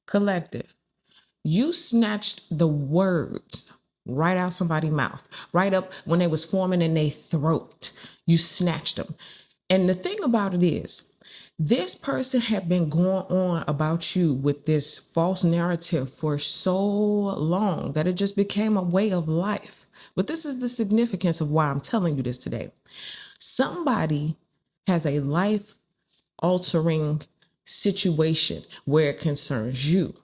Collective. You snatched the words right out somebody's mouth, right up when they was forming in their throat. You snatched them. And the thing about it is, this person had been going on about you with this false narrative for so long that it just became a way of life. But this is the significance of why I'm telling you this today. Somebody has a life altering situation where it concerns you,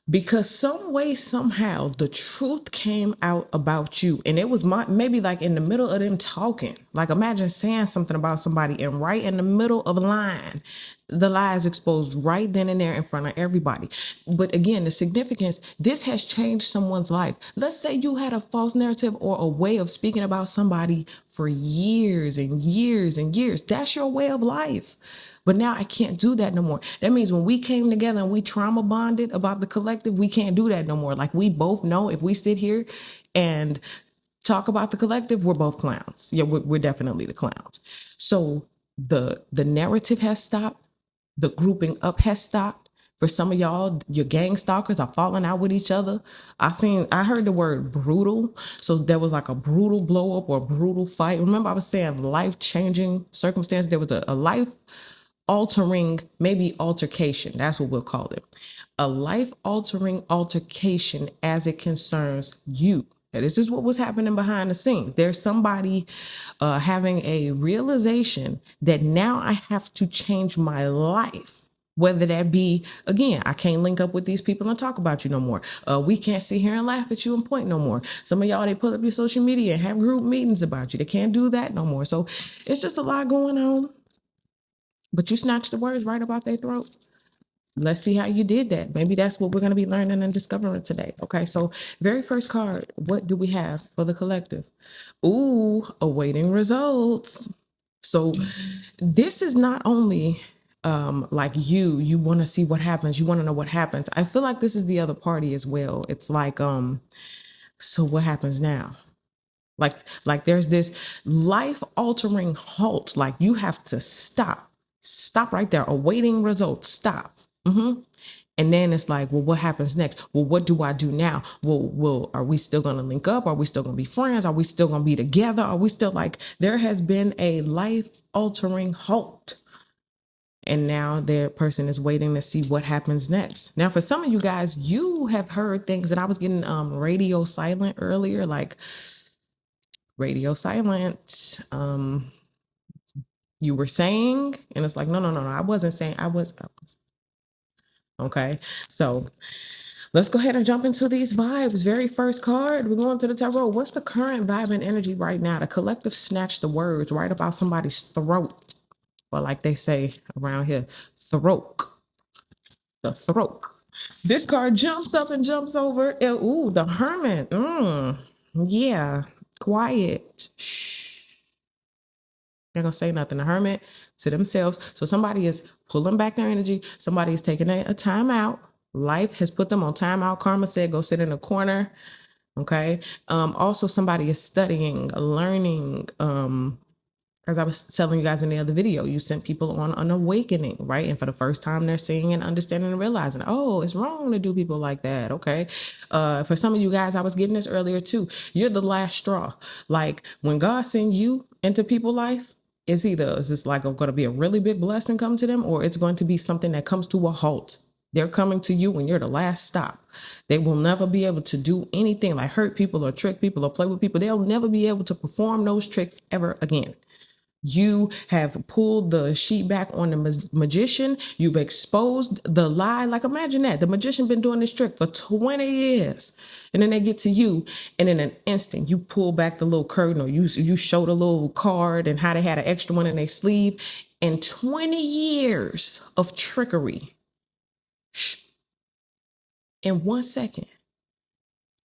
because some way somehow the truth came out about you, and it was maybe like in the middle of them talking. Like, imagine saying something about somebody and right in the middle of a line, the lie is exposed right then and there in front of everybody. But again, the significance, this has changed someone's life. Let's say you had a false narrative or a way of speaking about somebody for years and years and years. That's your way of life. But now I can't do that no more. That means when we came together and we trauma bonded about the collective, we can't do that no more. Like, we both know if we sit here and talk about the collective, we're both clowns. Yeah, we're definitely the clowns. So the narrative has stopped. The grouping up has stopped. For some of y'all, your gang stalkers are falling out with each other. I heard the word brutal. So there was like a brutal blow up or brutal fight. Remember, I was saying life-changing circumstance. There was a life altering, maybe altercation. That's what we'll call it. A life altering altercation as it concerns you. Now, this is what was happening behind the scenes. There's somebody having a realization that now I have to change my life. Whether that be, again, I can't link up with these people and talk about you no more. We can't sit here and laugh at you and point no more. Some of y'all, they pull up your social media and have group meetings about you. They can't do that no more. So it's just a lot going on. But you snatched the words right about their throat. Let's see how you did that. Maybe that's what we're going to be learning and discovering today. Okay, so very first card, what do we have for the collective? Ooh, awaiting results. So this is not only like you want to see what happens, you want to know what happens. I feel like this is the other party as well. It's like, so what happens now? Like there's this life altering halt. Like, you have to stop right there, awaiting results, stop. And then it's like, well, what happens next? Well, what do I do now? Well, are we still going to link up? Are we still going to be friends? Are we still going to be together? Are we still like, there has been a life altering halt. And now their person is waiting to see what happens next. Now, for some of you guys, you have heard things that I was getting radio silent earlier, like radio silent. You were saying, and it's like, no, I wasn't saying, I was. Okay, so let's go ahead and jump into these vibes. Very first card, we're going to the tarot. What's the current vibe and energy right now? The collective snatched the words right about somebody's throat, or like they say around here, throat. The throat. This card jumps up and jumps over. Ooh, the hermit. Yeah, quiet. Shh. They're gonna say nothing. The hermit to themselves. So somebody is pulling back their energy. Somebody is taking a time out. Life has put them on timeout. Karma said, go sit in a corner. Okay. Also, somebody is studying, learning. As I was telling you guys in the other video, you sent people on an awakening, right? And for the first time, they're seeing and understanding and realizing, oh, it's wrong to do people like that. Okay. For some of you guys, I was getting this earlier too. You're the last straw. Like, when God sends you into people's life, it's just like going to be a really big blessing come to them, or it's going to be something that comes to a halt. They're coming to you when you're the last stop. They will never be able to do anything like hurt people or trick people or play with people. They'll never be able to perform those tricks ever again. You have pulled the sheet back on the magician. You've exposed the lie. Like, imagine that. The magician been doing this trick for 20 years. And then they get to you, and in an instant, you pull back the little curtain, or you show the little card and how they had an extra one in their sleeve. And 20 years of trickery. In 1 second.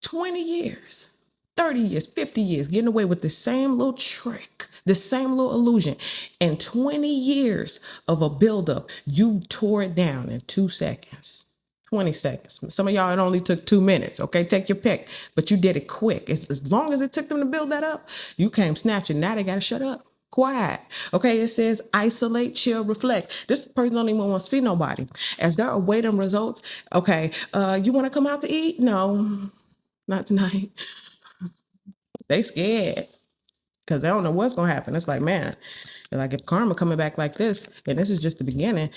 20 years. 30 years, 50 years, getting away with the same little trick, the same little illusion. And 20 years of a buildup, you tore it down in 2 seconds, 20 seconds. Some of y'all, it only took 2 minutes. Okay, take your pick, but you did it quick. As long as it took them to build that up, you came snatching. Now they got to shut up. quiet. Okay, it says isolate, chill, reflect. This person don't even want to see nobody. As they're awaiting results, okay, you want to come out to eat? No, not tonight. They scared because they don't know what's gonna happen. It's like, man, like if karma coming back like this, and this is just the beginning,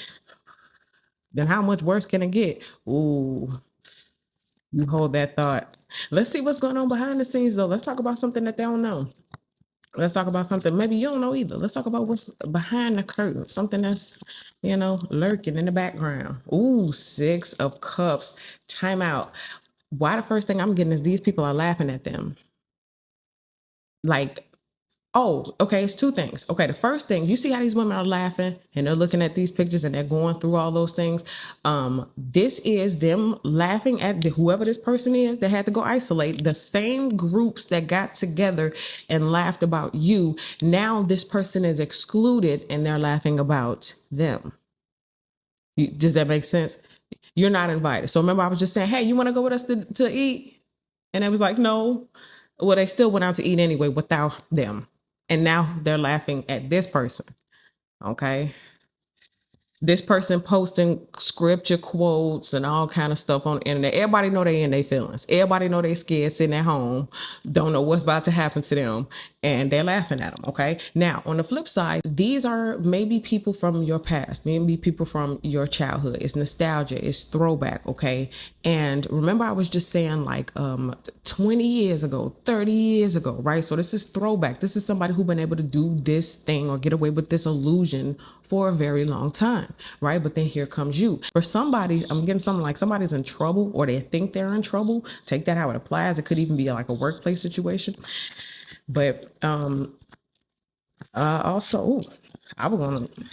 then how much worse can it get? Ooh, you hold that thought. Let's see what's going on behind the scenes, though. Let's talk about something that they don't know. Let's talk about something maybe you don't know either. Let's talk about what's behind the curtain, something that's, lurking in the background. Ooh, 6 of Cups. Time out. Why the first thing I'm getting is these people are laughing at them. Like, oh, okay, it's 2 things. Okay, the first thing, you see how these women are laughing and they're looking at these pictures and they're going through all those things. This is them laughing at whoever this person is that had to go isolate. The same groups that got together and laughed about you. Now this person is excluded and they're laughing about them. Does that make sense? You're not invited. So remember, I was just saying, hey, you want to go with us to eat? And it was like, no. Well, they still went out to eat anyway without them. And now they're laughing at this person. Okay. This person posting scripture quotes and all kind of stuff on the internet. Everybody know they in their feelings. Everybody know they scared sitting at home, don't know what's about to happen to them, and they're laughing at them. Okay. Now, on the flip side, these are maybe people from your past, maybe people from your childhood. It's nostalgia. It's throwback. Okay. And remember, I was just saying like 20 years ago, 30 years ago, right? So this is throwback. This is somebody who's been able to do this thing or get away with this illusion for a very long time, right? But then here comes you. For somebody, I'm getting something like somebody's in trouble or they think they're in trouble. Take that how it applies. It could even be like a workplace situation. But also, I was going to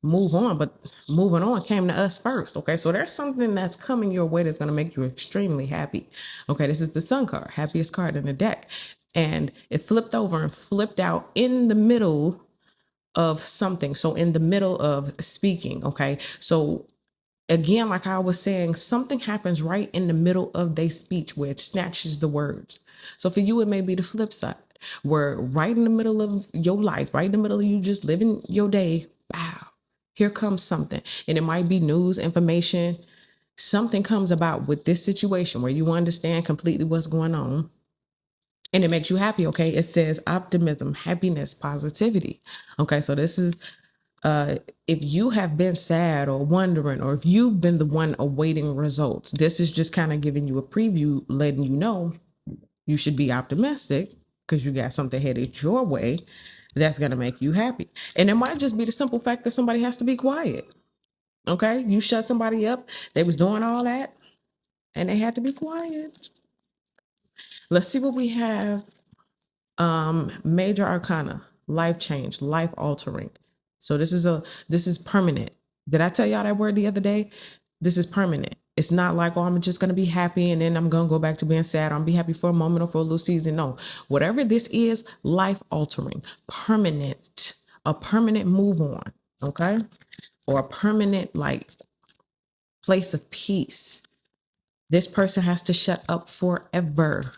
move on, but moving on came to us first. Okay, so there's something that's coming your way that's going to make you extremely happy. Okay, this is the Sun card, happiest card in the deck, and it flipped over and flipped out in the middle of something. So in the middle of speaking. Okay, so again, like I was saying, something happens right in the middle of their speech where it snatches the words. So for you, it may be the flip side, where right in the middle of your life, right in the middle of you just living your day, wow, here comes something. And it might be news, information. Something comes about with this situation where you understand completely what's going on. And it makes you happy. Okay. It says optimism, happiness, positivity. Okay. So this is if you have been sad or wondering, or if you've been the one awaiting results, this is just kind of giving you a preview, letting you know you should be optimistic because you got something headed your way that's going to make you happy. And it might just be the simple fact that somebody has to be quiet. Okay. You shut somebody up. They was doing all that and they had to be quiet. Let's see what we have. Major arcana, life change, life altering. So this is permanent. Did I tell y'all that word the other day? This is permanent. It's not like, oh, I'm just going to be happy and then I'm going to go back to being sad. I'm be happy for a moment or for a little season. No, whatever this is, life altering, permanent, a permanent move on. Okay. Or a permanent like place of peace. This person has to shut up forever.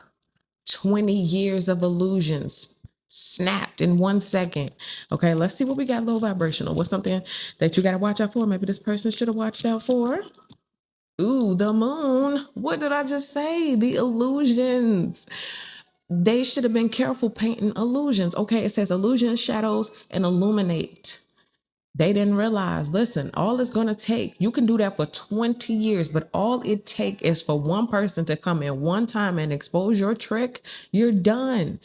20 years of illusions snapped in 1 second. Okay, let's see what we got low vibrational. What's something that you got to watch out for? Maybe this person should have watched out for. Ooh, the moon. What did I just say? The illusions. They should have been careful painting illusions. Okay, it says illusion, shadows, and illuminate. They didn't realize, listen, all it's going to take, you can do that for 20 years, but all it takes is for one person to come in one time and expose your trick. You're done.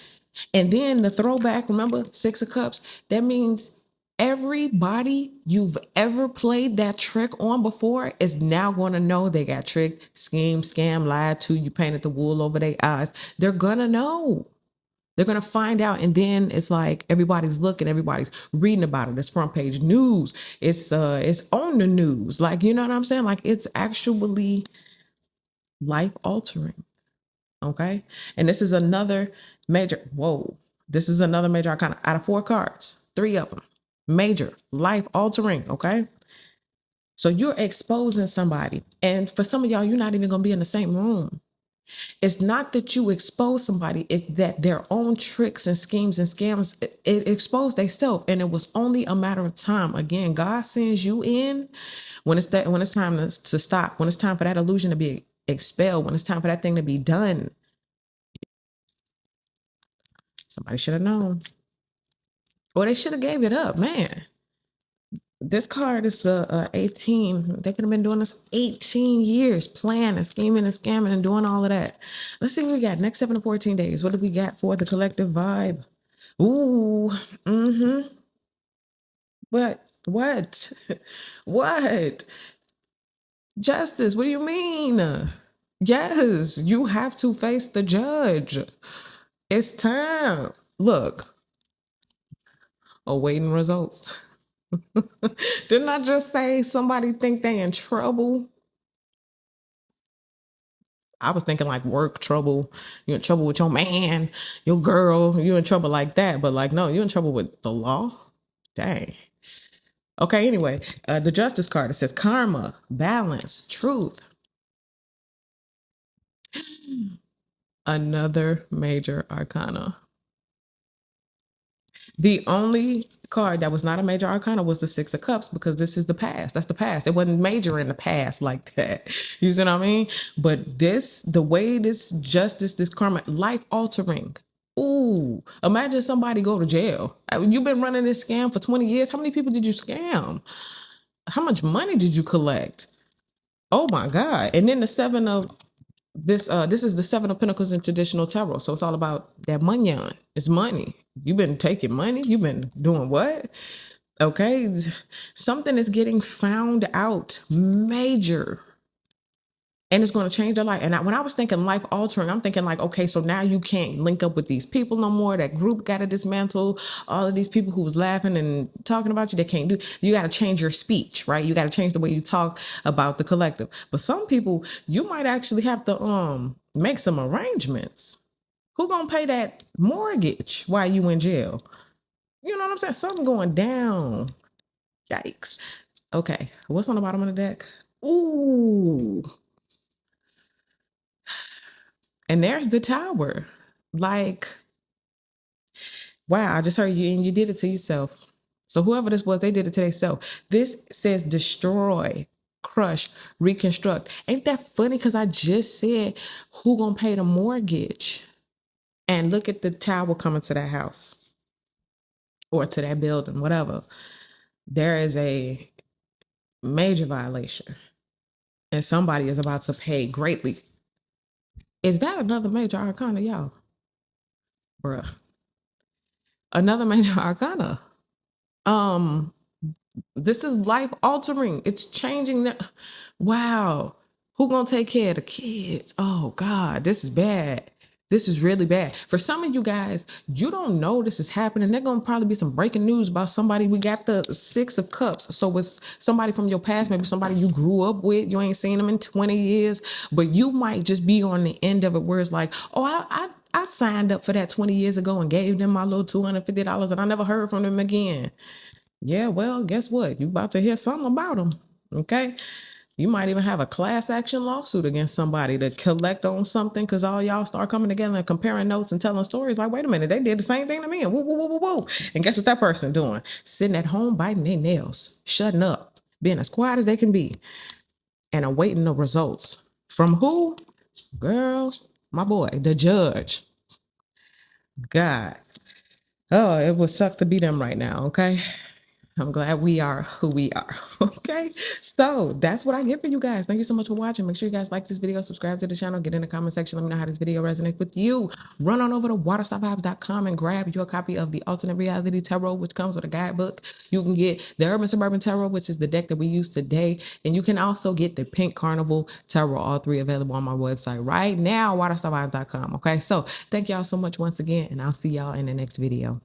And then the throwback, remember 6 of Cups, that means everybody you've ever played that trick on before is now going to know they got tricked, schemed, scam, lied to, you painted the wool over their eyes. They're going to know. They're going to find out. And then it's like everybody's looking, everybody's reading about it. It's front page news. It's on the news. Like, you know what I'm saying? Like it's actually life altering. Okay. And this is another major. Whoa. This is another major arcana out of 4 cards, 3 of them. Major life altering. Okay. So you're exposing somebody. And for some of y'all, you're not even going to be in the same room. It's not that you expose somebody, it's that their own tricks and schemes and scams, it exposed themselves. And it was only a matter of time. Again, God sends you in when it's time to stop, when it's time for that illusion to be expelled, when it's time for that thing to be done. Somebody should have known. Or they should have gave it up, man. This card is the 18. They could have been doing this 18 years, planning, scheming, and scamming, and doing all of that. Let's see what we got. Next 7 to 14 days. What do we got for the collective vibe? Ooh, What? What? What? Justice, what do you mean? Yes, you have to face the judge. It's time. Look, awaiting results. Didn't I just say somebody think they in trouble? I was thinking like work trouble. You're in trouble with your man, your girl. You're in trouble like that. But like, no, you're in trouble with the law. Dang. Okay, anyway, the justice card, it says karma, balance, truth. Another major arcana. The only card that was not a major arcana was the Six of Cups, because this is the past. That's the past. It wasn't major in the past like that. You see what I mean? But this, the way this justice, this karma, life altering. Ooh, imagine somebody go to jail. You've been running this scam for 20 years. How many people did you scam? How much money did you collect? Oh my God. And then the seven of this is the Seven of Pentacles in traditional tarot. So it's all about that money. It's money. You've been taking money. You've been doing what? Okay. Something is getting found out major. And it's going to change their life. And when I was thinking life altering, I'm thinking like, okay, so now you can't link up with these people no more. That group got to dismantle. All of these people who was laughing and talking about you, they can't do. You got to change your speech, right? You got to change the way you talk about the collective. But some people, you might actually have to make some arrangements. Who gonna pay that mortgage while you in jail? You know what I'm saying? Something going down. Yikes. Okay, what's on the bottom of the deck? Ooh. And there's the Tower. Like, wow, I just heard you and you did it to yourself. So whoever this was, they did it to themselves. This says destroy, crush, reconstruct. Ain't that funny? Because I just said, who gonna pay the mortgage? And look at the Tower coming to that house or to that building, whatever. There is a major violation. And somebody is about to pay greatly. Is that another major arcana, y'all? Bruh. Another major arcana. This is life altering. It's changing. Wow. Who gonna take care of the kids? Oh God, this is bad. This is really bad. For some of you guys, you don't know this is happening. There's gonna probably be some breaking news about somebody. We got the Six of Cups. So it's somebody from your past, maybe somebody you grew up with. You ain't seen them in 20 years, but you might just be on the end of it where it's like, oh, I signed up for that 20 years ago and gave them my little $250 and I never heard from them again. Yeah, well, guess what? You about to hear something about them. Okay. You might even have a class action lawsuit against somebody to collect on something because all y'all start coming together and comparing notes and telling stories like, wait a minute, they did the same thing to me. And woo, woo, woo, woo, woo. And guess what that person doing? Sitting at home biting their nails, shutting up, being as quiet as they can be, and awaiting the results. From who? Girl, my boy, the judge. God. Oh, it would suck to be them right now, okay? I'm glad we are who we are. Okay. So that's what I get for you guys. Thank you so much for watching. Make sure you guys like this video, subscribe to the channel, get in the comment section. Let me know how this video resonates with you. Run on over to waterstopvibes.com and grab your copy of the Alternate Reality Tarot, which comes with a guidebook. You can get the Urban Suburban Tarot, which is the deck that we use today. And you can also get the Pink Carnival Tarot, all three available on my website right now, waterstopvibes.com. Okay. So thank y'all so much once again, and I'll see y'all in the next video.